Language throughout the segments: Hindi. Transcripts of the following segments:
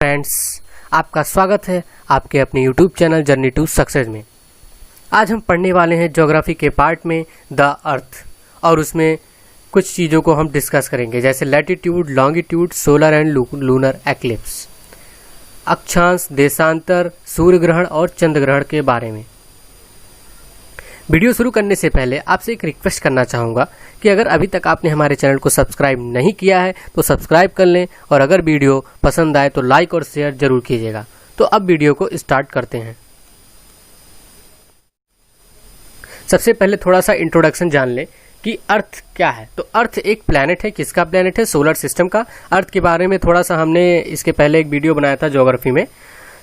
फ्रेंड्स, आपका स्वागत है आपके अपने YouTube channel journey to success में। आज हम पढ़ने वाले हैं ज्योग्राफी के पार्ट में द अर्थ, और उसमें कुछ चीज़ों को हम डिस्कस करेंगे, जैसे latitude, longitude, solar and lunar eclipse, अक्षांश, देशांतर, सूर्य ग्रहण और चंद्र ग्रहण के बारे में। वीडियो शुरू करने से पहले आपसे एक रिक्वेस्ट करना चाहूँगा कि अगर अभी तक आपने हमारे चैनल को सब्सक्राइब नहीं किया है तो सब्सक्राइब कर लें, और अगर वीडियो पसंद आए तो लाइक और शेयर जरूर कीजिएगा। तो अब वीडियो को स्टार्ट करते हैं। सबसे पहले थोड़ा सा इंट्रोडक्शन जान लें कि अर्थ क्या है। तो अर्थ एक प्लैनेट है। किसका प्लैनेट है? सोलर सिस्टम का। अर्थ के बारे में थोड़ा सा हमने इसके पहले एक वीडियो बनाया था ज्योग्राफी में,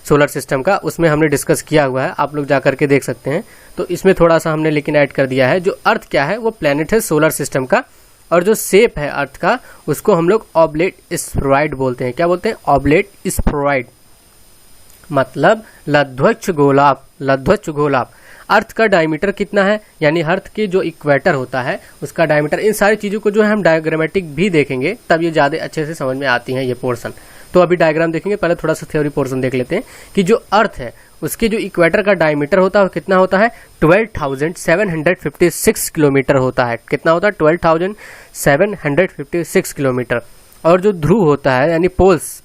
सोलर सिस्टम का, उसमें हमने डिस्कस किया हुआ है, आप लोग जा करके देख सकते हैं। तो इसमें थोड़ा सा हमने लेकिन ऐड कर दिया है। जो अर्थ क्या है, वो प्लैनेट है सोलर सिस्टम का, और जो शेप है अर्थ का उसको हम लोग ऑब्लेट स्फेरॉइड बोलते हैं। क्या बोलते हैं? ऑब्लेट स्फेरॉइड, मतलब लध्वच्छ गोलाप। लध्वच्छ गोलाप। अर्थ का डायमीटर कितना है, यानी अर्थ के जो इक्वेटर होता है उसका डायमीटर। इन सारी चीजों को जो है हम डायग्रामेटिक भी देखेंगे, तब ये ज्यादा अच्छे से समझ में आती हैं ये पोर्शन। तो अभी डायग्राम देखेंगे, पहले थोड़ा सा थ्योरी पोर्शन देख लेते हैं कि जो अर्थ है उसके जो इक्वेटर का डायमीटर होता है वो कितना होता है? 12,756 किलोमीटर होता है। कितना होता है? 12,756 किलोमीटर। और जो ध्रुव होता है यानी पोल्स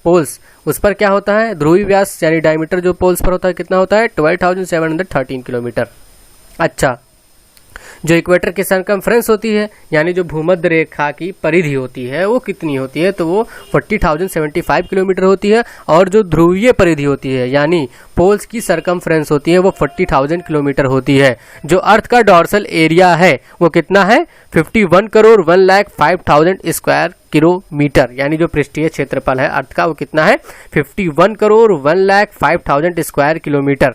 उस पर क्या होता है? ध्रुवीय व्यास यानी डायमीटर जो पोल्स पर होता है कितना होता है? 12,713 किलोमीटर। अच्छा, जो इक्वेटर की सरकमफ्रेंस होती है यानी जो भूमध्य रेखा की परिधि होती है वो कितनी होती है? तो वो 40,075 किलोमीटर होती है। और जो ध्रुवीय परिधि होती है यानी पोल्स की सरकमफ्रेंस होती है वो 40,000 किलोमीटर होती है। जो अर्थ का डॉर्सल एरिया है वो कितना है? 51,01,05,000 स्क्वायर किलोमीटर, यानी जो पृष्ठीय क्षेत्रफल है अर्थ का वो कितना है? 51,01,05,000 स्क्वायर किलोमीटर।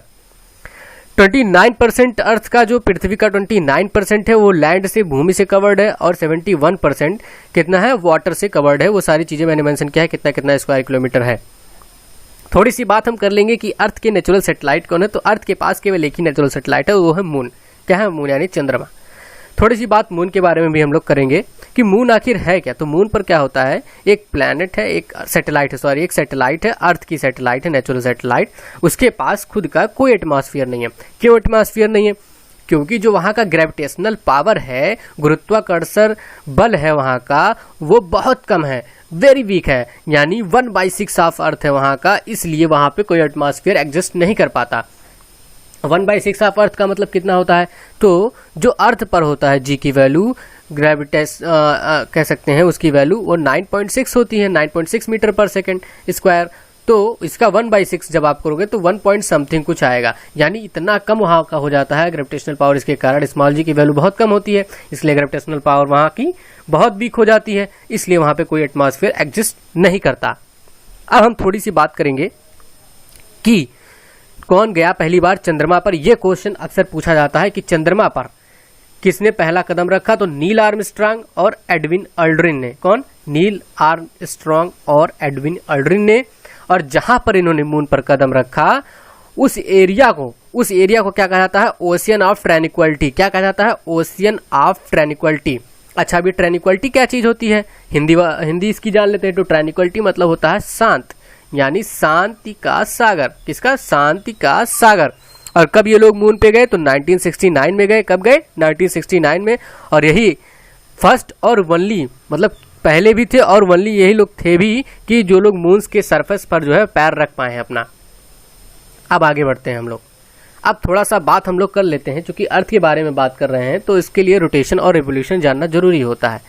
29% अर्थ का, जो पृथ्वी का 29% है वो लैंड से, भूमि से कवर्ड है, और 71% कितना है? वाटर से कवर्ड है। वो सारी चीजें मैंने मेंशन किया है कितना कितना स्क्वायर किलोमीटर है। थोड़ी सी बात हम कर लेंगे कि अर्थ के नेचुरल सैटेलाइट कौन है। तो अर्थ के पास केवल एक ही नेचुरल सैटेलाइट है, वो है मून। क्या है? मून यानी चंद्रमा। थोड़ी सी बात मून के बारे में भी हम लोग करेंगे कि मून आखिर है क्या। तो मून पर क्या होता है? एक प्लैनेट है, एक सैटेलाइट है, सॉरी एक सैटेलाइट है, अर्थ की सैटेलाइट है, नेचुरल सैटेलाइट। उसके पास खुद का कोई एटमॉस्फेयर नहीं है। क्यों एटमॉस्फेयर नहीं है? क्योंकि जो वहां का ग्रेविटेशनल पावर है, गुरुत्वाकर्षण बल है वहां का, वो बहुत कम है, वेरी वीक है, यानी 1/6 ऑफ अर्थ है वहां का, इसलिए वहां पे कोई एटमॉस्फेयर एग्जिस्ट नहीं कर पाता। 1/6 ऑफ अर्थ का मतलब कितना होता है? तो जो अर्थ पर होता है जी की वैल्यू, कह सकते हैं उसकी वैल्यू, वो 9.6 होती है, 9.6 मीटर पर सेकेंड स्क्वायर। तो इसका 1/6 जब आप करोगे तो 1 पॉइंट समथिंग कुछ आएगा, यानी इतना कम वहां का हो जाता है ग्रेविटेशनल पावर। इसके कारण स्मॉल जी की वैल्यू बहुत कम होती है, इसलिए ग्रेविटेशनल पावर वहां की बहुत वीक हो जाती है, इसलिए वहां पे कोई एटमॉस्फेयर एग्जिस्ट नहीं करता। अब हम थोड़ी सी बात करेंगे कि कौन गया पहली बार चंद्रमा पर। यह क्वेश्चन अक्सर पूछा जाता है कि चंद्रमा पर किसने पहला कदम रखा। तो नील आर्मस्ट्रांग और एडविन अल्ड्रिन ने। कौन? नील आर्मस्ट्रांग और एडविन अल्ड्रिन ने। और जहां पर इन्होंने मून पर कदम रखा उस एरिया को क्या कहा जाता है? Ocean of tranquillity. क्या कहा जाता है? Ocean of tranquillity. अच्छा, अभी ट्रैंक्विलिटी क्या चीज होती है? हिंदी इसकी जान लेते हैं। तो ट्रैंक्विलिटी मतलब होता है शांत, यानी शांति का सागर। किसका? शांति का सागर। और कब ये लोग मून पे गए? तो 1969 में गए। कब गए? 1969 में। और यही फर्स्ट और वनली, मतलब पहले भी थे और वनली यही लोग थे भी कि जो लोग मून के सरफेस पर जो है पैर रख पाए हैं अपना। अब आगे बढ़ते हैं हम लोग। अब थोड़ा सा बात हम लोग कर लेते हैं, क्योंकि अर्थ के बारे में बात कर रहे हैं तो इसके लिए रोटेशन और रिवोल्यूशन जानना जरूरी होता है।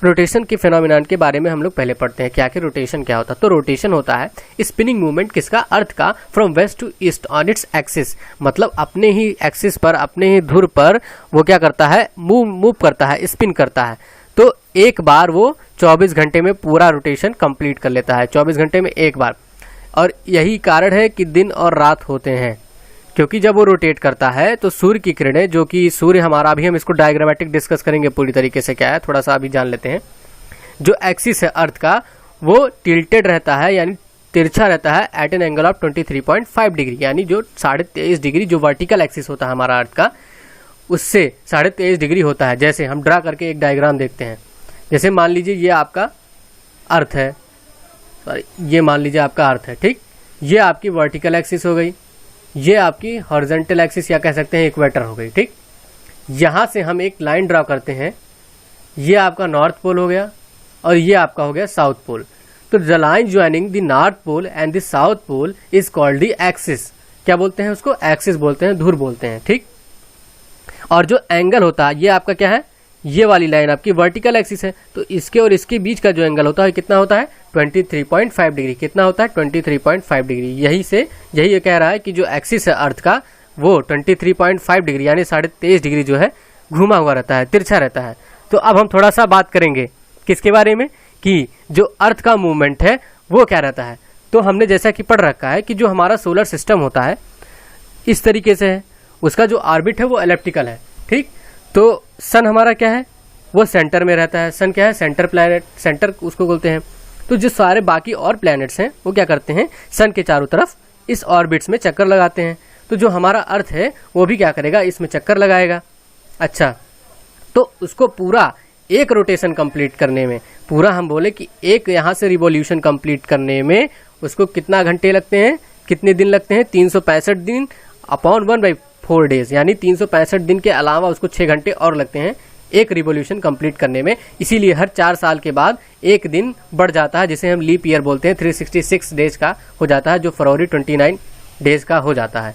रोटेशन के फिनोमिनन के बारे में हम लोग पहले पढ़ते हैं। क्या कि रोटेशन क्या होता है? तो रोटेशन होता है स्पिनिंग मूवमेंट किसका? अर्थ का, from west to east on its axis, मतलब अपने ही एक्सिस पर, अपने ही धुर पर वो क्या करता है? मूव करता है, स्पिन करता है। तो एक बार वो 24 घंटे में पूरा रोटेशन कंप्लीट कर लेता है, 24 घंटे में एक बार। और यही कारण है कि दिन और रात होते हैं, क्योंकि जब वो रोटेट करता है तो सूर्य की किरणें, जो कि सूर्य हमारा, अभी हम इसको डायग्रामेटिक डिस्कस करेंगे पूरी तरीके से क्या है, थोड़ा सा अभी जान लेते हैं। जो एक्सिस है अर्थ का वो टिल्टेड रहता है, यानी तिरछा रहता है at an angle of 23.5 degree, यानी जो 23.5 डिग्री जो वर्टिकल एक्सिस होता है हमारा अर्थ का, उससे 23.5 डिग्री होता है। जैसे हम ड्रा करके एक डायग्राम देखते हैं। जैसे मान लीजिए ये आपका अर्थ है, सॉरी ये मान लीजिए आपका अर्थ है, ठीक। ये आपकी वर्टिकल एक्सिस हो गई, ये आपकी हॉरिजॉन्टल एक्सिस या कह सकते हैं इक्वेटर हो गई। ठीक, यहाँ से हम एक लाइन ड्रा करते हैं, ये आपका नॉर्थ पोल हो गया और ये आपका हो गया साउथ पोल। तो the line joining the north pole and the south pole is called the axis. क्या बोलते हैं उसको? एक्सिस बोलते हैं, धुर बोलते हैं। ठीक, और जो एंगल होता है ये आपका क्या है? ये वाली लाइन आपकी वर्टिकल एक्सिस है, तो इसके और इसके बीच का जो एंगल होता है कितना होता है? 23.5 डिग्री। कितना होता है? 23.5 डिग्री। यही ये कह रहा है कि जो एक्सिस है अर्थ का वो 23.5 डिग्री यानी 23.5 डिग्री जो है घुमा हुआ रहता है, तिरछा रहता है। तो अब हम थोड़ा सा बात करेंगे किसके बारे में, कि जो अर्थ का मूवमेंट है वो क्या रहता है। तो हमने जैसा कि पढ़ रखा है कि जो हमारा सोलर सिस्टम होता है इस तरीके से है, उसका जो ऑर्बिट है वो एलिप्टिकल है। ठीक, तो सन हमारा क्या है? वो सेंटर में रहता है। सन क्या है? सेंटर प्लैनेट, सेंटर उसको बोलते हैं। तो जो सारे बाकी और प्लैनेट्स हैं वो क्या करते हैं? सन के चारों तरफ इस ऑर्बिट्स में चक्कर लगाते हैं। तो जो हमारा अर्थ है वो भी क्या करेगा? इसमें चक्कर लगाएगा। अच्छा, तो उसको पूरा एक रोटेशन कंप्लीट करने में, पूरा हम बोले कि एक यहाँ से रिवॉल्यूशन कंप्लीट करने में उसको कितना घंटे लगते हैं, कितने दिन लगते हैं? 365 दिन अपॉन 1/4 डेज, यानी 365 दिन के अलावा उसको 6 घंटे और लगते हैं एक रिवॉल्यूशन कंप्लीट करने में। इसीलिए हर 4 साल के बाद एक दिन बढ़ जाता है, जिसे हम लीप ईयर बोलते हैं। 366 डेज का हो जाता है, जो फरवरी 29 डेज का हो जाता है।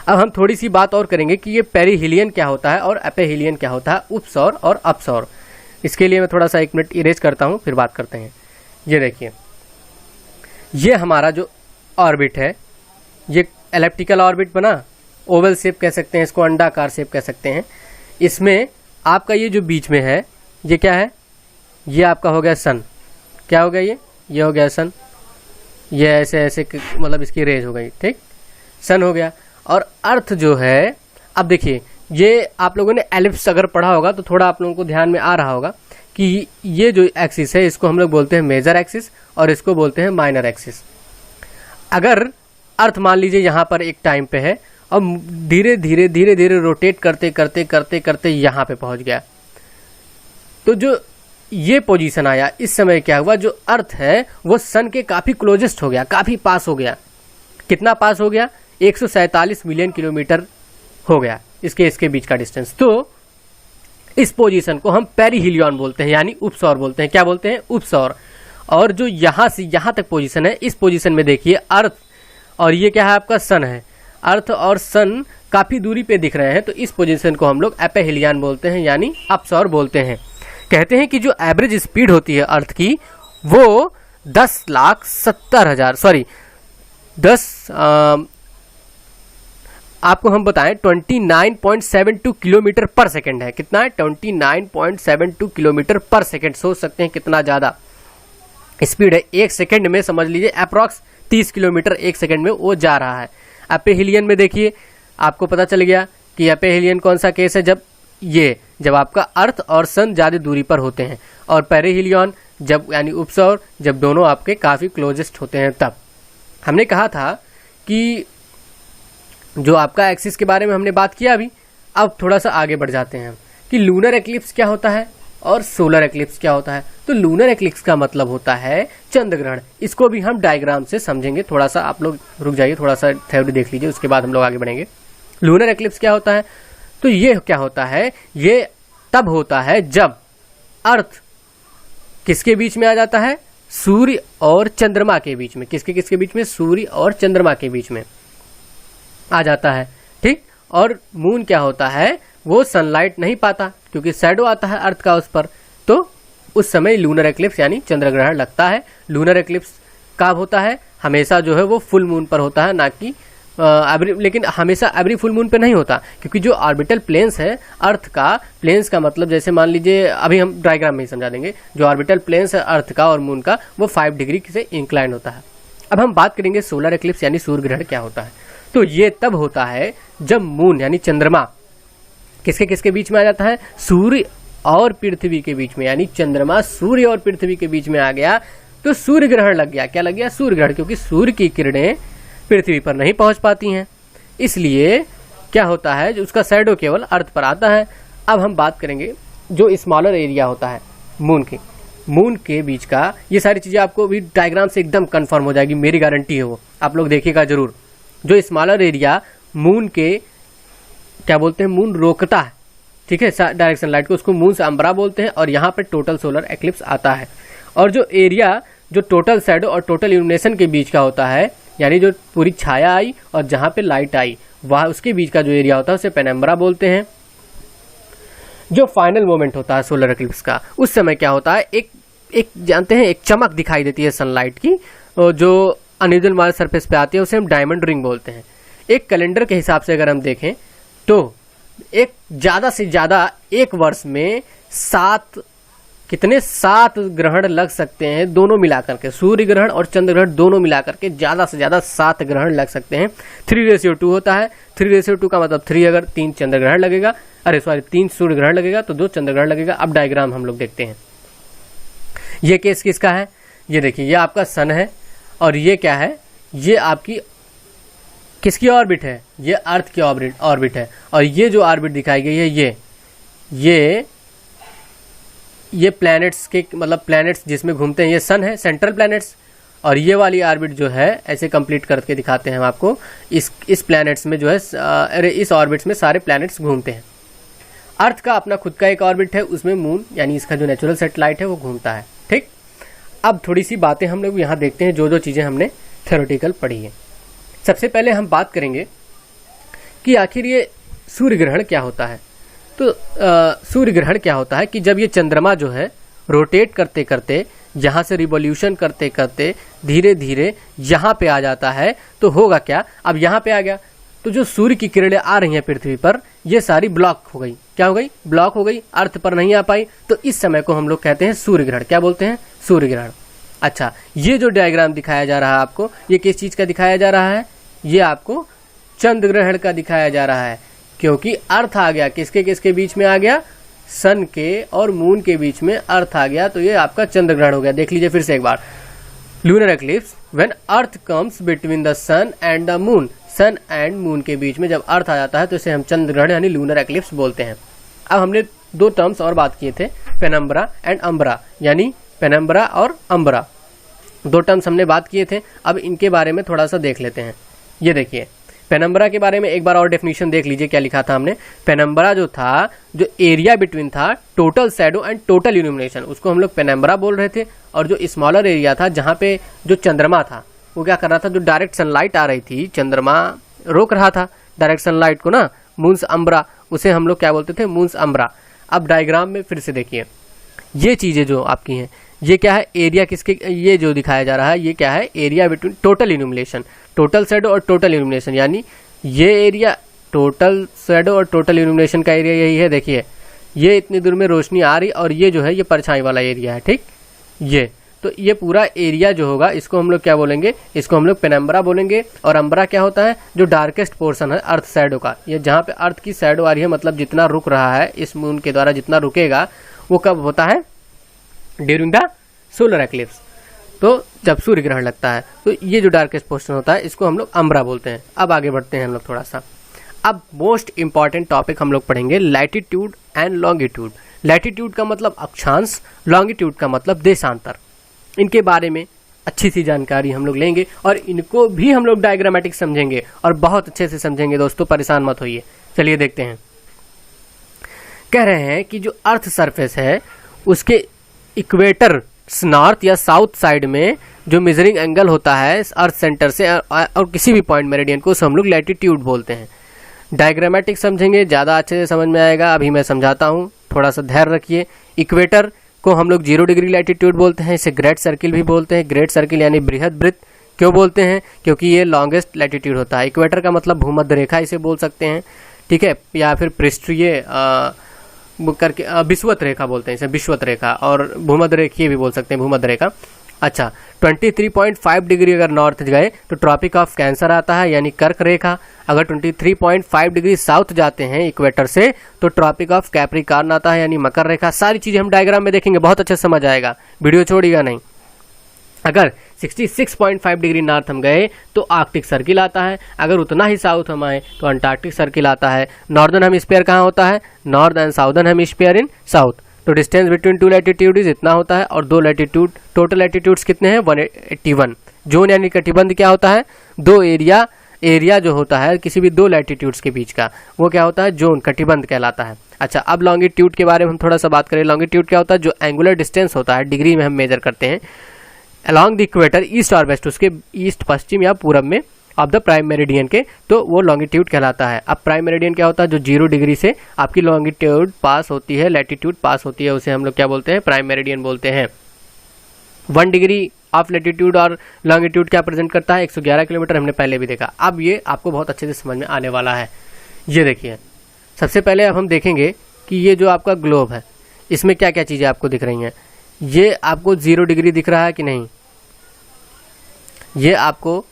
अब हम थोड़ी सी बात और करेंगे कि ये पेरिहिलियन क्या होता है और एपेहिलियन क्या होता है, उपसौर और अपसौर। इसके लिए मैं थोड़ा सा 1 मिनट इरेज करता हूँ, फिर बात करते हैं। ये देखिए, ये हमारा जो ऑर्बिट है ये एलिप्टिकल ऑर्बिट बना, ओवल शेप कह सकते हैं इसको, अंडाकार शेप कह सकते हैं। इसमें आपका ये जो बीच में है ये क्या है? ये आपका हो गया सन। क्या हो गया? ये हो गया सन। ये ऐसे ऐसे मतलब इसकी रेज हो गई। ठीक, सन हो गया। और अर्थ जो है, अब देखिए ये आप लोगों ने एलिप्स अगर पढ़ा होगा तो थोड़ा आप लोगों को ध्यान में आ रहा होगा कि ये जो एक्सिस है इसको हम लोग बोलते हैं मेजर एक्सिस और इसको बोलते हैं माइनर एक्सिस। अगर अर्थ मान लीजिए यहाँ पर एक टाइम पे है और धीरे धीरे रोटेट करते करते करते करते यहाँ पे पहुँच गया, तो जो ये पोजीशन आया, इस समय क्या हुआ? जो अर्थ है वो सन के काफ़ी क्लोजेस्ट हो गया, काफ़ी पास हो गया। कितना पास हो गया? 147 मिलियन किलोमीटर हो गया इसके बीच का डिस्टेंस। तो इस पोजीशन को हम पेरिहिलियन बोलते हैं, यानी उपसौर बोलते हैं। क्या बोलते हैं? उपसौर। और जो यहाँ से यहाँ तक पोजीशन है, इस पोजीशन में देखिए अर्थ और ये क्या है? आपका सन है। अर्थ और सन काफ़ी दूरी पे दिख रहे हैं, तो इस पोजीशन को हम लोग एपेहिलियन बोलते हैं, यानी अपसौर बोलते हैं। कहते हैं कि जो एवरेज स्पीड होती है अर्थ की वो 10 आपको हम बताएं 29.72 किलोमीटर पर सेकंड है। कितना है? 29.72 किलोमीटर पर सेकंड। सोच सकते हैं कितना ज़्यादा स्पीड है। 1 सेकंड में समझ लीजिए अप्रॉक्स 30 किलोमीटर 1 सेकंड में वो जा रहा है। एपेहिलियन में देखिए, आपको पता चल गया कि एपेहिलियन कौन सा केस है? जब आपका अर्थ और सन ज़्यादा दूरी पर होते हैं, और पेरिहिलियन जब यानी उपसौर जब दोनों आपके काफ़ी क्लोजेस्ट होते हैं। तब हमने कहा था कि जो आपका एक्सिस के बारे में हमने बात किया अभी, अब थोड़ा सा आगे बढ़ जाते हैं कि लूनर एक्लिप्स क्या होता है और सोलर एक्लिप्स क्या होता है। तो लूनर एक्लिप्स का मतलब होता है चंद्र ग्रहण। इसको भी हम डायग्राम से समझेंगे। थोड़ा सा आप लोग रुक जाइए, थोड़ा सा थ्योरी देख लीजिए, उसके बाद हम लोग आगे बढ़ेंगे। लूनर एक्लिप्स क्या होता है? तो ये क्या होता है? ये तब होता है जब अर्थ किसके बीच में आ जाता है? सूर्य और चंद्रमा के बीच में। किसके बीच में? सूर्य और चंद्रमा के बीच में आ जाता है। ठीक, और मून क्या होता है? वो सनलाइट नहीं पाता क्योंकि शैडो आता है अर्थ का उस पर, तो उस समय लूनर एक्लिप्स यानी चंद्र ग्रहण लगता है। लूनर एक्लिप्स कब होता है? हमेशा जो है वो फुल मून पर होता है, ना कि लेकिन हमेशा एवरी फुल मून पे नहीं होता, क्योंकि जो ऑर्बिटल प्लेन्स है अर्थ का, प्लेन्स का मतलब जैसे मान लीजिए, अभी हम डायग्राम में ही समझा देंगे, जो ऑर्बिटल प्लेन्स है अर्थ का और मून का वो 5 डिग्री से इंक्लाइन होता है। अब हम बात करेंगे सोलर एक्लिप्स यानी सूर्य ग्रहण क्या होता है। तो ये तब होता है जब मून यानी चंद्रमा किसके बीच में आ जाता है? सूर्य और पृथ्वी के बीच में, यानी चंद्रमा सूर्य और पृथ्वी के बीच में आ गया तो सूर्य ग्रहण लग गया। क्या लग गया? सूर्य ग्रहण, क्योंकि सूर्य की किरणें पृथ्वी पर नहीं पहुंच पाती हैं, इसलिए क्या होता है? जो उसका शैडो केवल अर्थ पर आता है। अब हम बात करेंगे जो स्मॉलर एरिया होता है मून की, मून के बीच का, ये सारी चीज़ें आपको भी डायग्राम से एकदम कंफर्म हो जाएगी, मेरी गारंटी है वो, आप लोग देखिएगा जरूर। जो स्मॉलर एरिया मून के क्या बोलते हैं, मून रोकता है, ठीक है, डायरेक्शन लाइट को, उसको मून से अम्ब्रा बोलते हैं, और यहाँ पर टोटल सोलर एक्लिप्स आता है। और जो एरिया जो टोटल शैडो और टोटल इल्यूमिनेशन के बीच का होता है, यानी जो पूरी छाया आई और जहाँ पे लाइट आई वह उसके बीच का जो एरिया होता है उसे पेनम्ब्रा बोलते हैं। जो फाइनल मोमेंट होता है सोलर एक्लिप्स का, उस समय क्या होता है, एक जानते हैं, एक चमक दिखाई देती है सनलाइट की, जो अनयूजुअल मार्स सरफेस पे आती है, उसे हम डायमंड रिंग बोलते हैं। एक कैलेंडर के हिसाब से अगर हम देखें तो एक ज़्यादा से ज़्यादा एक वर्ष में 7 ग्रहण लग सकते हैं, दोनों मिलाकर के, सूर्य ग्रहण और चंद्र ग्रहण दोनों मिलाकर के ज़्यादा से ज़्यादा 7 ग्रहण लग सकते हैं। 3:2 होता है। 3:2 का मतलब 3 अगर 3 चंद्र ग्रहण लगेगा, 3 सूर्य ग्रहण लगेगा तो 2 चंद्र ग्रहण लगेगा। अब डायग्राम हम लोग देखते हैं। ये केस किसका है, ये देखिए, ये आपका सन है और ये क्या है, ये आपकी किसकी ऑर्बिट है, ये अर्थ की ऑर्बिट है। और ये जो ऑर्बिट दिखाई गई है, ये प्लैनेट्स के, मतलब प्लैनेट्स जिसमें घूमते हैं, ये सन है, सेंट्रल प्लैनेट्स। और ये वाली ऑर्बिट जो है, ऐसे कंप्लीट करके दिखाते हैं हम आपको, इस प्लैनेट्स में जो है, इस ऑर्बिट्स में सारे प्लैनेट्स घूमते हैं। अर्थ का अपना खुद का एक ऑर्बिट है, उसमें मून यानी इसका जो नेचुरल सैटेलाइट है वो घूमता है, ठीक। अब थोड़ी सी बातें हम लोग यहाँ देखते हैं, जो चीज़ें हमने थ्योरेटिकल पढ़ी है। सबसे पहले हम बात करेंगे कि आखिर ये सूर्य ग्रहण क्या होता है। तो सूर्य ग्रहण क्या होता है कि जब ये चंद्रमा जो है रोटेट करते करते, यहाँ से रिवॉल्यूशन करते करते धीरे धीरे यहाँ पे आ जाता है, तो होगा क्या, अब यहाँ पे आ गया तो जो सूर्य की किरणें आ रही हैं पृथ्वी पर, ये सारी ब्लॉक हो गई। क्या हो गई, ब्लॉक हो गई, अर्थ पर नहीं आ पाई। तो इस समय को हम लोग कहते हैं सूर्य ग्रहण। क्या बोलते हैं, सूर्य ग्रहण। अच्छा, ये जो डायग्राम दिखाया जा रहा है आपको, ये किस चीज का दिखाया जा रहा है, ये आपको चंद्र ग्रहण का दिखाया जा रहा है, क्योंकि अर्थ आ गया, किसके किसके बीच में आ गया, सन के और मून के बीच में अर्थ आ गया, तो ये आपका चंद्र ग्रहण हो गया। देख लीजिए फिर से एक बार, lunar eclipse when earth comes between the sun and the moon, sun and moon के बीच में जब अर्थ आ जाता है तो इसे हम चंद्र ग्रहण यानी लूनर एक्लिप्स बोलते हैं। अब हमने 2 टर्म्स और बात किए थे, पेनम्ब्रा एंड अम्ब्रा, यानी पेनम्ब्रा और अम्ब्रा, 2 टर्म्स हमने बात किए थे। अब इनके बारे में थोड़ा सा देख लेते हैं। ये देखिए, पेनम्ब्रा के बारे में एक बार और डेफिनेशन देख लीजिए, क्या लिखा था हमने। पेनम्ब्रा जो था, जो एरिया बिटवीन था total shadow and total illumination, उसको हम लोग पेनम्ब्रा बोल रहे थे। और जो स्मॉलर एरिया था, जहाँ पे जो चंद्रमा था वो क्या कर रहा था, जो डायरेक्ट सनलाइट आ रही थी, चंद्रमा रोक रहा था डायरेक्ट सनलाइट को ना, मून्स अम्ब्रा, उसे हम लोग क्या बोलते थे, मून्स अम्ब्रा। अब डायग्राम में फिर से देखिए, ये चीजें जो आपकी हैं, ये क्या है, एरिया किसके, ये जो दिखाया जा रहा है ये क्या है, area between total illumination, total shadow और टोटल इल्यूमिनेशन, यानी ये एरिया टोटल शैडो और टोटल इल्यूमिनेशन का एरिया यही है। देखिए, ये इतनी दूर में रोशनी आ रही और ये जो है ये परछाई वाला एरिया है, ठीक। ये तो ये पूरा एरिया जो होगा, इसको हम लोग क्या बोलेंगे, इसको हम लोग पेनम्ब्रा बोलेंगे। और अम्ब्रा क्या होता है, जो डार्केस्ट पोर्शन है अर्थ शैडो का, ये जहाँ पे अर्थ की शैडो आ रही है, मतलब जितना रुक रहा है इस मून के द्वारा, जितना रुकेगा वो कब होता है, ड्यूरिंग द सोलर एक्लिप्स, तो जब सूर्य ग्रहण लगता है, तो ये जो डार्केस्ट पोर्शन होता है इसको हम लोग अम्ब्रा बोलते हैं। अब आगे बढ़ते हैं हम लोग थोड़ा सा। अब मोस्ट इंपॉर्टेंट टॉपिक हम लोग पढ़ेंगे, लैटिट्यूड एंड लॉन्गिट्यूड। लैटिट्यूड का मतलब अक्षांश, लॉन्गिट्यूड का मतलब देशांतर। इनके बारे में अच्छी सी जानकारी हम लोग लेंगे और इनको भी हम लोग डायग्रामेटिक समझेंगे और बहुत अच्छे से समझेंगे दोस्तों, परेशान मत होइए। चलिए देखते हैं। कह रहे हैं कि जो अर्थ सरफेस है उसके इक्वेटर नॉर्थ या साउथ साइड में जो मेजरिंग एंगल होता है अर्थ सेंटर से और किसी भी पॉइंट मेरिडियन को, उसे हम लोग लैटिट्यूड बोलते हैं। डायग्रामेटिक समझेंगे, ज़्यादा अच्छे से समझ में आएगा। अभी मैं समझाता हूँ, थोड़ा सा धैर्य रखिए। इक्वेटर को हम लोग 0 डिग्री लैटिट्यूड बोलते हैं, इसे ग्रेट सर्किल भी बोलते हैं। ग्रेट सर्किल यानी बृहद वृत्त क्यों बोलते हैं, क्योंकि ये लॉन्गेस्ट लैटिट्यूड होता है। इक्वेटर का मतलब भूमध्य रेखा इसे बोल सकते हैं, ठीक है, या फिर पृष्ठीय करके विषुवत रेखा बोलते हैं इसे, विषुवत रेखा, और भूमध्य रेखीय भी बोल सकते हैं, भूमध्य रेखा। अच्छा, 23.5 डिग्री अगर नॉर्थ गए तो ट्रॉपिक ऑफ कैंसर आता है, यानी कर्क रेखा। अगर 23.5 डिग्री साउथ जाते हैं इक्वेटर से तो ट्रॉपिक ऑफ कैप्रिकॉर्न आता है, यानी मकर रेखा। सारी चीजें हम डायग्राम में देखेंगे, बहुत अच्छे से समझ आएगा, वीडियो छोड़िएगा नहीं। अगर 66.5 डिग्री नॉर्थ हम गए तो आर्कटिक सर्किल आता है। अगर उतना ही साउथ हम आए तो अंटार्कटिक सर्किल आता है। नॉर्दर्न हेमिस्फीयर कहाँ होता है, north and southern hemisphere in south. तो डिस्टेंस बिटवीन टू लैटिट्यूड इतना होता है, और दो लैटिट्यूड, टोटल लैटिट्यूड्स कितने हैं 181। जोन यानी कटिबंध क्या होता है, दो एरिया जो होता है किसी भी दो लैटिट्यूड्स के बीच का, वो क्या होता है, जोन, कटिबंध कहलाता है। अच्छा, अब लॉन्गिट्यूड के बारे में हम थोड़ा सा बात करें। लॉन्गिट्यूड क्या होता है, जो एंगुलर डिस्टेंस होता है डिग्री में हम मेजर करते हैं अलॉन्ग द इक्वेटर, ईस्ट और वेस्ट, उसके ईस्ट पश्चिम या पूरब में ऑफ द प्राइम मेरिडियन के, तो वो लॉन्गिट्यूड कहलाता है। अब प्राइम मेरिडियन क्या होता है, जो 0 डिग्री से आपकी लॉन्गिट्यूड पास होती है, लैटिट्यूड पास होती है, उसे हम लोग क्या बोलते हैं, प्राइम मेरिडियन बोलते हैं। 1 डिग्री ऑफ लैटिट्यूड और लॉन्गिट्यूड क्या प्रेजेंट करता है, 111 किलोमीटर, हमने पहले भी देखा। अब ये आपको बहुत अच्छे से समझ में आने वाला है। ये देखिए, सबसे पहले अब हम देखेंगे कि ये जो आपका ग्लोब है, इसमें क्या क्या चीज़ें आपको दिख रही हैं। ये आपको 0 डिग्री दिख रहा है कि नहीं, ये आपको,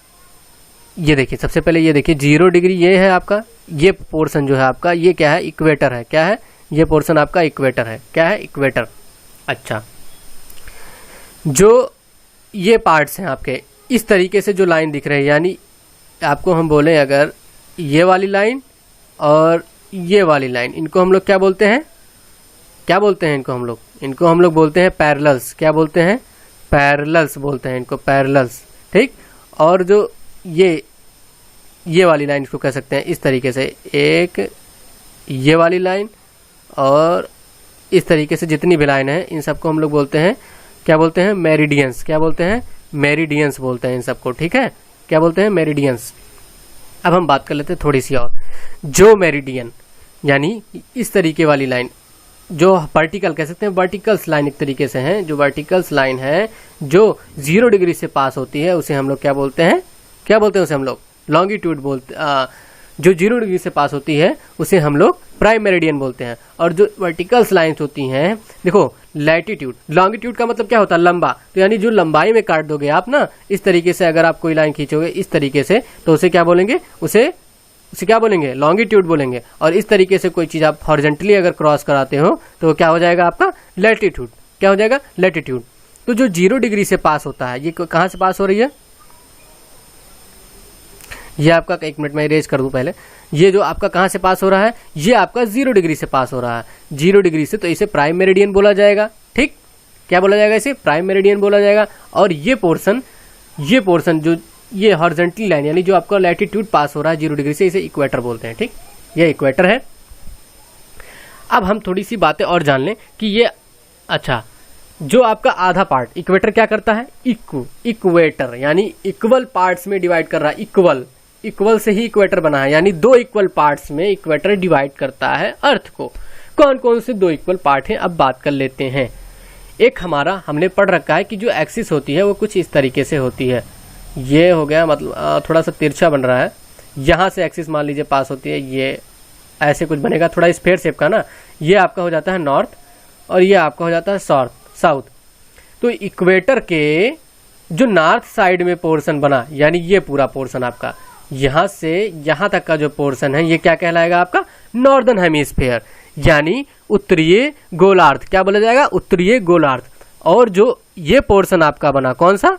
ये देखिए, सबसे पहले ये देखिए 0 डिग्री ये है आपका, ये पोर्शन जो है आपका, ये क्या है, इक्वेटर है। क्या है, ये पोर्शन आपका इक्वेटर है। क्या है, इक्वेटर। अच्छा, जो ये पार्ट्स हैं आपके, इस तरीके से जो लाइन दिख रही है, यानी आपको हम बोलें अगर ये वाली लाइन और ये वाली लाइन, इनको हम लोग क्या बोलते हैं, क्या बोलते हैं इनको हम लोग बोलते हैं पैरेलल्स। क्या बोलते हैं, पैरेलल्स बोलते हैं इनको, पैरेलल्स, ठीक। और जो ये वाली लाइन इसको कह सकते हैं इस तरीके से, एक ये वाली लाइन और इस तरीके से जितनी भी लाइन है, इन सबको हम लोग बोलते हैं, क्या बोलते हैं, मेरिडियंस। क्या बोलते हैं, मेरिडियंस बोलते हैं इन सबको, ठीक है। क्या बोलते हैं, मेरिडियंस। अब हम बात कर लेते हैं थोड़ी सी और। जो मेरिडियन यानी इस तरीके वाली लाइन, जो वर्टिकल कह सकते हैं, वर्टिकल्स लाइन एक तरीके से हैं, जो वर्टिकल्स लाइन है जो 0 डिग्री से पास होती है, उसे हम लोग क्या बोलते हैं, क्या बोलते हैं उसे हम लोग लॉन्गिट्यूड बोलते, जो 0 डिग्री से पास होती है उसे हम लोग प्राइम मेरिडियन बोलते हैं। और जो वर्टिकल्स लाइंस होती हैं, देखो लैटिट्यूड, लॉन्गिट्यूड का मतलब क्या होता है, लंबा, तो यानी जो लंबाई में काट दोगे आप ना, इस तरीके से अगर आप कोई लाइन खींचोगे इस तरीके से, तो उसे क्या बोलेंगे, उसे क्या बोलेंगे, लॉन्गिट्यूड बोलेंगे। और इस तरीके से कोई चीज आप हॉरिजॉन्टली अगर क्रॉस कराते हो तो क्या हो जाएगा आपका, लैटिट्यूड। क्या हो जाएगा, लैटिट्यूड। तो जो 0 डिग्री से पास होता है, ये कहां से पास हो रही है, ये आपका, एक मिनट में इरेज कर दूं पहले, ये जो आपका कहां से पास हो रहा है, ये आपका 0 डिग्री से पास हो रहा है, 0 डिग्री से, तो इसे प्राइम मेरिडियन बोला जाएगा, ठीक। क्या बोला जाएगा, इसे प्राइम मेरिडियन बोला जाएगा। और ये पोर्शन जो ये हॉरिजॉन्टल लाइन यानी जो आपका लैटिट्यूड पास हो रहा है 0 डिग्री से, इसे इक्वेटर बोलते हैं, ठीक। ये इक्वेटर है। अब हम थोड़ी सी बातें और जान लें कि ये, अच्छा, जो आपका आधा पार्ट इक्वेटर क्या करता है, इक्वेटर यानी इक्वल पार्ट्स में डिवाइड कर रहा है, इक्वल से ही इक्वेटर बना है, यानी 2 इक्वल पार्ट्स में इक्वेटर डिवाइड करता है अर्थ को। कौन कौन से 2 इक्वल पार्ट हैं, अब बात कर लेते हैं। एक हमारा हमने पढ़ रखा है कि जो एक्सिस होती है वो कुछ इस तरीके से होती है, ये हो गया, मतलब थोड़ा सा तिरछा बन रहा है, यहाँ से एक्सिस मान लीजिए पास होती है, ये ऐसे कुछ बनेगा थोड़ा स्फेयर शेप का ना, ये आपका हो जाता है नॉर्थ और ये आपका हो जाता है साउथ। तो इक्वेटर के जो नॉर्थ साइड में पोर्शन बना, यानी ये पूरा पोर्शन आपका यहाँ से यहाँ तक का जो पोर्शन है, ये क्या कहलाएगा आपका, नॉर्दर्न हेमिस्फीयर, यानी उत्तरीय गोलार्ध। क्या बोला जाएगा, उत्तरीय गोलार्ध। और जो ये पोर्शन आपका बना, कौन सा,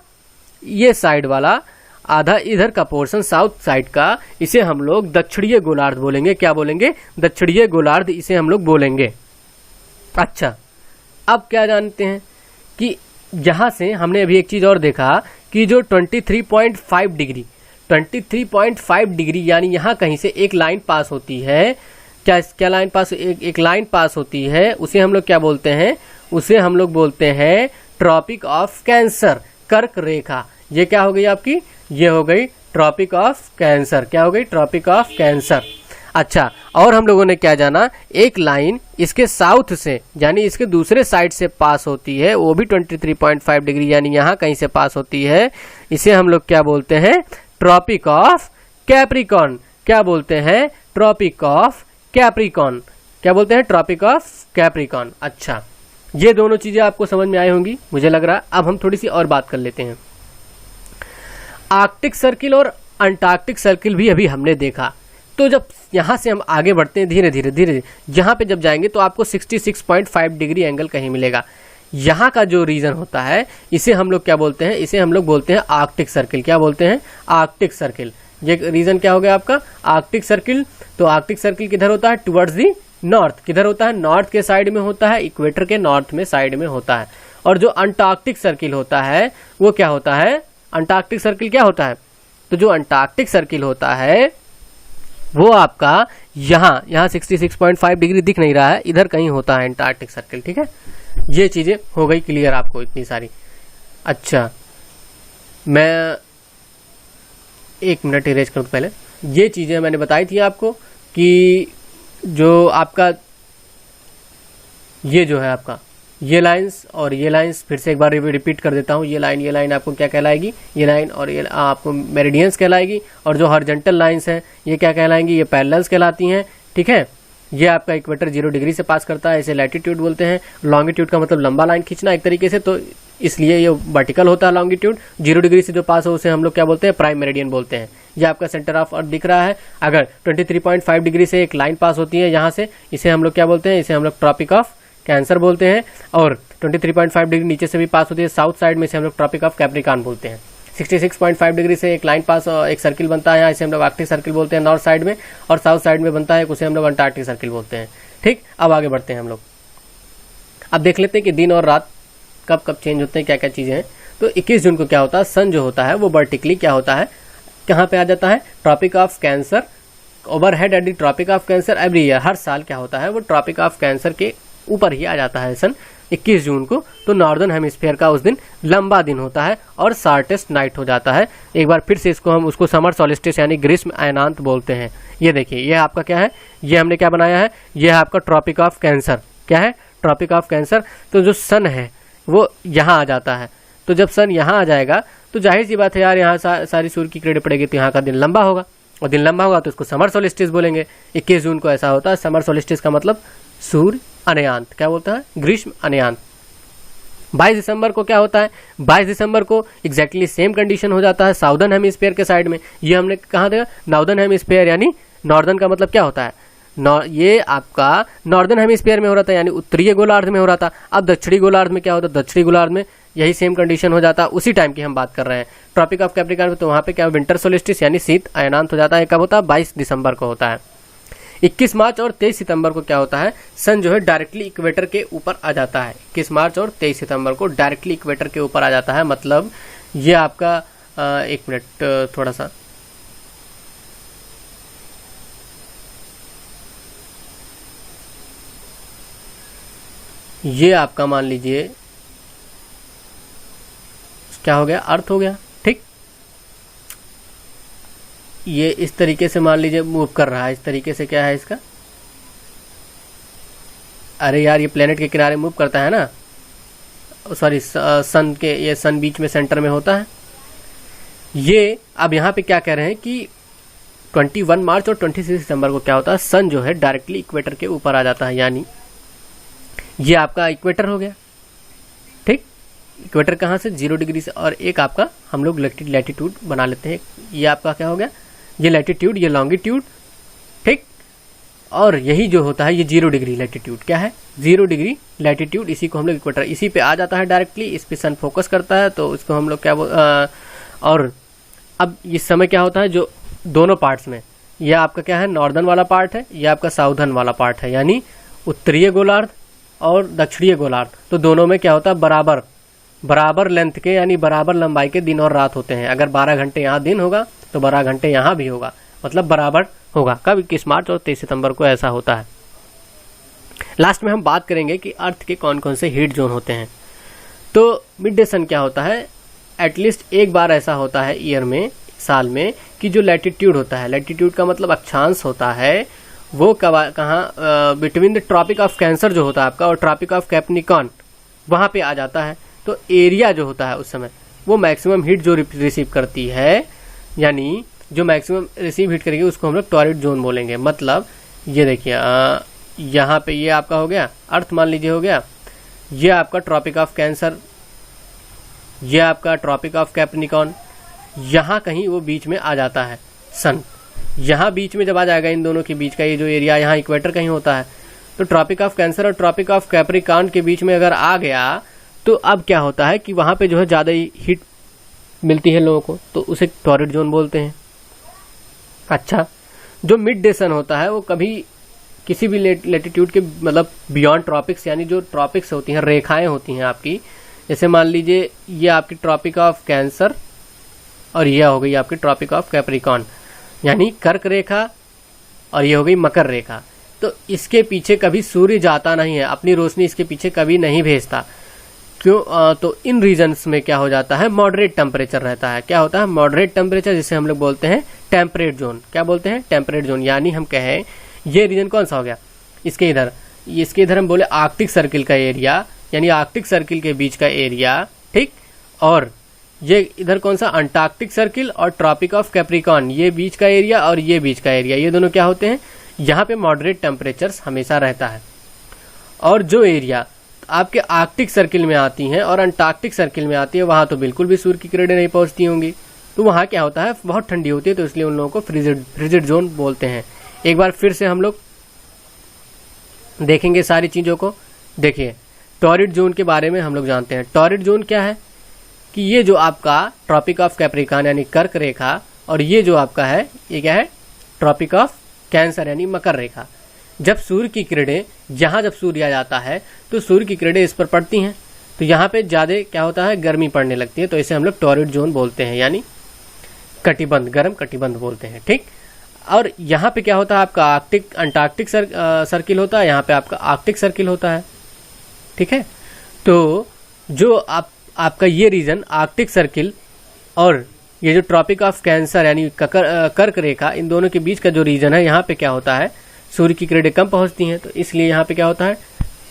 ये साइड वाला आधा इधर का पोर्शन साउथ साइड का, इसे हम लोग दक्षिणीय गोलार्ध बोलेंगे। क्या बोलेंगे, दक्षिणीय गोलार्ध, इसे हम लोग बोलेंगे। अच्छा, अब क्या जानते हैं कि यहां से हमने अभी एक चीज और देखा कि जो 23.5 डिग्री यानी यहां कहीं से एक लाइन पास होती है, क्या लाइन पास, एक लाइन पास होती है, उसे हम लोग क्या बोलते हैं, उसे हम लोग बोलते हैं ट्रॉपिक ऑफ कैंसर, कर्क रेखा। ये क्या हो गई आपकी, ये हो गई ट्रॉपिक ऑफ कैंसर। क्या हो गई, ट्रॉपिक ऑफ कैंसर। अच्छा, और हम लोगों ने क्या जाना, एक लाइन इसके साउथ से यानी इसके दूसरे साइड से पास होती है, वो भी 23.5 डिग्री यानी यहाँ कहीं से पास होती है, इसे हम लोग क्या बोलते हैं, ट्रॉपिक ऑफ कैप्रिकॉर्न। क्या बोलते हैं, ट्रॉपिक ऑफ कैप्रिकॉर्न। क्या बोलते हैं, ट्रॉपिक ऑफ कैप्रिकॉर्न। अच्छा, ये दोनों चीजें आपको समझ में आई होंगी मुझे लग रहा है। अब हम थोड़ी सी और बात कर लेते हैं। आर्कटिक सर्किल और अंटार्कटिक सर्किल भी अभी हमने देखा, तो जब यहां से हम आगे बढ़ते हैं धीरे धीरे यहाँ पे जब जाएंगे तो आपको 66.5 डिग्री एंगल कहीं मिलेगा। यहाँ का जो रीजन होता है इसे हम लोग क्या बोलते हैं, इसे हम लोग बोलते हैं आर्कटिक सर्किल। क्या बोलते हैं, आर्कटिक सर्किल। ये रीजन क्या हो गया आपका, आर्कटिक सर्किल। तो आर्कटिक सर्किल किधर होता है, टुवर्ड्स दी नॉर्थ किधर होता है, नॉर्थ के साइड में होता है, इक्वेटर के नॉर्थ में साइड में होता है। और जो अंटार्कटिक सर्किल होता है वो क्या होता है, अंटार्कटिक सर्किल क्या होता है, तो जो अंटार्कटिक सर्किल होता है वो आपका यहाँ 66.5 डिग्री दिख नहीं रहा है, इधर कहीं होता है अंटार्कटिक सर्किल। ठीक है, ये चीजें हो गई क्लियर आपको इतनी सारी। अच्छा, मैं 1 मिनट इरेज करूँ पहले। ये चीजें मैंने बताई थी आपको कि जो आपका ये जो है आपका ये लाइंस और ये लाइंस, फिर से एक बार रिपीट कर देता हूँ, ये लाइन आपको क्या कहलाएगी, ये लाइन और ये आपको मेरिडियंस कहलाएगी। और जो हॉरिजॉन्टल लाइंस हैं ये क्या कहलाएंगी, ये पैरेलल्स कहलाती हैं। ठीक है, ये आपका इक्वेटर 0 डिग्री से पास करता है, इसे लैटिट्यूड बोलते हैं। लॉन्गिट्यूड का मतलब लंबा लाइन खींचना एक तरीके से, तो इसलिए ये वर्टिकल होता है लॉन्गिट्यूड। 0 डिग्री से जो पास हो उसे हम लोग क्या बोलते हैं, प्राइम मेरिडियन बोलते हैं। ये आपका सेंटर ऑफ अर्थ दिख रहा है। अगर 23.5 डिग्री से एक लाइन पास होती है यहाँ से, इसे हम लोग क्या बोलते हैं, इसे हम लोग ट्रॉपिक ऑफ कैंसर बोलते हैं। और 23.5 डिग्री नीचे से भी पास होती है साउथ साइड में, इसे हम लोग ट्रॉपिक ऑफ कैप्रिकॉर्न बोलते हैं। 66.5 डिग्री से एक लाइन पास, एक सर्किल बनता है, इसे हम लोग आर्कटिक सर्किल बोलते हैं नॉर्थ साइड में, और साउथ साइड में बनता है उसे हम लोग अंटार्कटिक सर्किल बोलते हैं। ठीक, अब आगे बढ़ते हैं हम लोग। अब देख लेते हैं कि दिन और रात कब कब चेंज होते हैं, क्या क्या चीजें हैं। तो 21 जून को क्या होता है, सन जो होता है वो वर्टिकली क्या होता है, कहाँ पे आ जाता है, tropic of cancer, overhead at the tropic of cancer every year. हर साल क्या होता है वो ट्रॉपिक ऑफ कैंसर के ऊपर ही आ जाता है सन 21 जून को। तो नॉर्दर्न हेमिस्फीयर का उस दिन लंबा दिन होता है और शार्टेस्ट नाइट हो जाता है। एक बार फिर से इसको हम उसको समर सॉलिस्टिस यानी ग्रीष्म अयनांत बोलते हैं। ये देखिए, ये आपका क्या है, ये हमने क्या बनाया है, ये है आपका ट्रॉपिक ऑफ कैंसर। क्या है, ट्रॉपिक ऑफ कैंसर। तो जो सन है वो यहाँ आ जाता है। तो जब सन यहाँ आ जाएगा तो जाहिर सी बात है यार, यहाँ सारी सूर्य की किरणें पड़ेगी तो यहाँ का दिन लंबा होगा, और दिन लंबा होगा तो उसको समर सोलिस्टिस बोलेंगे। 21 जून को ऐसा होता है। समर सोलिस्टिस का मतलब सूर्य अनयांत, क्या बोलता है, ग्रीष्म अनयांत। 22 दिसंबर को क्या होता है, 22 दिसंबर को एग्जैक्टली सेम कंडीशन हो जाता है साउदर्न हेमिस्फीयर के साइड में। ये हमने कहा था नॉर्दर्न हेमिस्फीयर, यानी नॉर्दर्न का मतलब क्या होता है, ये आपका नॉर्दर्न हेमिस्फीयर में हो रहा था यानी उत्तरीय गोलार्ध में हो रहा था। अब दक्षिणी गोलार्ध में क्या होता है, दक्षिणी गोलार्ध में यही सेम कंडीशन हो जाता है। उसी टाइम की हम बात कर रहे हैं ट्रॉपिक ऑफ कैप्रिकॉर्न में। तो वहां पे क्या विंटर सोलिस्टिस यानी शीत अयनांत हो जाता है। कब होता है, 22 दिसंबर को होता है। 21 मार्च और 23 सितंबर को क्या होता है, सन जो है डायरेक्टली इक्वेटर के ऊपर आ जाता है। 21 मार्च और 23 सितंबर को डायरेक्टली इक्वेटर के ऊपर आ जाता है। मतलब ये आपका 1 मिनट थोड़ा सा, ये आपका मान लीजिए क्या हो गया, अर्थ हो गया। ठीक, ये इस तरीके से मान लीजिए मूव कर रहा है, इस तरीके से क्या है इसका, अरे यार ये प्लेनेट के किनारे मूव करता है ना, सॉरी सन के, ये सन बीच में सेंटर में होता है। ये अब यहाँ पे क्या कह रहे हैं कि 21 मार्च और 26 सितंबर को क्या होता है, सन जो है डायरेक्टली इक्वेटर के ऊपर आ जाता है, यानी ये आपका इक्वेटर हो गया। ठीक, इक्वेटर कहाँ से, 0 डिग्री से, और एक आपका हम लोग लैटिट्यूड बना लेते हैं। ये आपका क्या हो गया, ये लैटिट्यूड, ये लॉन्गिट्यूड। ठीक, और यही जो होता है ये 0 डिग्री लैटिट्यूड, क्या है, 0 डिग्री लैटिट्यूड, इसी को हम लोग इक्वेटर, इसी पे आ जाता है डायरेक्टली, इस पे सन फोकस करता है तो इसको हम लोग क्या और अब इस समय क्या होता है, जो दोनों पार्ट्स में, यह आपका क्या है, नॉर्दर्न वाला पार्ट है, यह आपका साउदर्न वाला पार्ट है, यानी उत्तरीय गोलार्ध और दक्षिणीय गोलार्ध। तो दोनों में क्या होता है, बराबर लेंथ के यानी बराबर लंबाई के दिन और रात होते हैं। अगर 12 घंटे यहाँ दिन होगा तो 12 घंटे यहाँ भी होगा, मतलब बराबर होगा। कब, 21 मार्च और 23 सितंबर को ऐसा होता है। लास्ट में हम बात करेंगे कि अर्थ के कौन कौन से हीट जोन होते हैं। तो मिड डे सन क्या होता है, एटलीस्ट एक बार ऐसा होता है ईयर में, साल में, कि जो लैटिट्यूड होता है, लैटिट्यूड का मतलब अक्षांश होता है, वो कहाँ, between the tropic of cancer जो होता है आपका और ट्रॉपिक ऑफ कैप्रिकॉर्न, वहां पे आ जाता है। तो एरिया जो होता है उस समय वो मैक्सिमम हीट जो रिसीव करती है, यानी जो मैक्सिमम रिसीव हीट करेगी उसको हम लोग टॉरिड जोन बोलेंगे। मतलब ये देखिए यहाँ पे ये आपका हो गया अर्थ, मान लीजिए हो गया, ये आपका ट्रॉपिक ऑफ कैंसर, ये आपका ट्रॉपिक ऑफ कैप्रिकॉर्न, यहाँ कहीं वो बीच में आ जाता है सन। यहाँ बीच में जब आ जाएगा, इन दोनों के बीच का ये जो एरिया, यहाँ इक्वेटर कहीं होता है, तो ट्रॉपिक ऑफ कैंसर और ट्रॉपिक ऑफ कैप्रिकॉर्न के बीच में अगर आ गया तो अब क्या होता है कि वहां पे जो है ज्यादा ही हीट मिलती है लोगों को, तो उसे टॉरिड जोन बोलते हैं। अच्छा, जो मिड डे सन होता है वो कभी किसी भी लेटीट्यूड के मतलब बियॉन्ड ट्रॉपिक्स, यानी जो ट्रॉपिक्स होती हैं, रेखाएं होती हैं आपकी, जैसे मान लीजिए ये आपकी ट्रॉपिक ऑफ कैंसर और यह हो गई आपकी ट्रॉपिक ऑफ कैप्रिकॉर्न, यानी कर्क रेखा, और ये हो गई मकर रेखा। तो इसके पीछे कभी सूर्य जाता नहीं है, अपनी रोशनी इसके पीछे कभी नहीं भेजता। क्यों? तो इन रीजन्स में क्या हो जाता है, मॉडरेट टेम्परेचर रहता है। क्या होता है? मॉडरेट टेम्परेचर, जिसे हम लोग बोलते हैं टेम्परेट जोन। क्या बोलते हैं? Temperate zone. यानी हम कहें ये रीजन कौन सा हो गया, इसके इधर हम बोले आर्कटिक सर्किल का एरिया, यानी आर्कटिक सर्किल के बीच का एरिया, ठीक। और ये इधर कौन सा, अंटार्कटिक सर्किल और ट्रॉपिक ऑफ कैप्रिकॉर्न, ये बीच का एरिया और ये बीच का एरिया, ये दोनों क्या होते हैं, यहाँ पे मॉडरेट टेम्परेचर्स हमेशा रहता है। और जो एरिया आपके आर्कटिक सर्किल में आती हैं और अंटार्कटिक सर्किल में आती है, वहां तो बिल्कुल भी सूर्य की किरणें नहीं पहुंचती होंगी, तो वहां क्या होता है, बहुत ठंडी होती है, तो इसलिए उन लोगों को फ्रिजिड जोन बोलते हैं। एक बार फिर से हम लोग देखेंगे सारी चीजों को। देखिए, टॉरिड जोन के बारे में हम लोग जानते हैं। टॉरिड जोन क्या है कि ये जो आपका ट्रॉपिक ऑफ कैप्रिकॉर्न यानी कर्क रेखा, और ये जो आपका है, ये क्या है, ट्रॉपिक ऑफ कैंसर यानी मकर रेखा। जब सूर्य की किरणें, यहाँ जब सूर्य आ जाता है तो सूर्य की किरणें इस पर पड़ती हैं, तो यहाँ पे ज्यादा क्या होता है, गर्मी पड़ने लगती है, तो इसे हम लोग टॉरिड जोन बोलते हैं, यानी कटिबंध, गर्म कटिबंध बोलते हैं, ठीक। और यहाँ पे क्या होता है, आपका अंटार्कटिक सर्किल होता है, यहाँ पे आपका आर्कटिक सर्किल होता है, ठीक है। तो जो आपका ये रीजन आर्कटिक सर्किल और ये जो ट्रॉपिक ऑफ कैंसर यानी कर्क रेखा, इन दोनों के बीच का जो रीजन है, यहाँ पे क्या होता है, सूर्य की किरणें कम पहुंचती हैं, तो इसलिए यहाँ पे क्या होता है,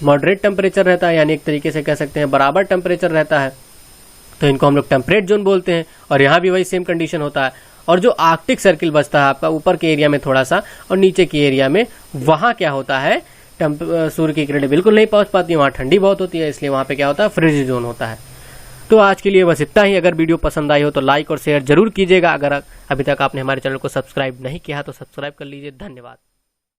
मॉडरेट टेम्परेचर रहता है, यानी एक तरीके से कह सकते हैं बराबर टेम्परेचर रहता है, तो इनको हम लोग टेम्परेट जोन बोलते हैं। और यहाँ भी वही सेम कंडीशन होता है। और जो आर्कटिक सर्किल बचता है आपका ऊपर के एरिया में थोड़ा सा और नीचे के एरिया में, वहां क्या होता है, सूर्य की किरणें बिल्कुल नहीं पहुंच पाती, वहां ठंडी बहुत होती है, इसलिए वहां पे क्या होता है, फ्रिजिड जोन होता है। तो आज के लिए बस इतना ही। अगर वीडियो पसंद आई हो तो लाइक और शेयर जरूर कीजिएगा। अगर अभी तक आपने हमारे चैनल को सब्सक्राइब नहीं किया तो सब्सक्राइब कर लीजिए। धन्यवाद।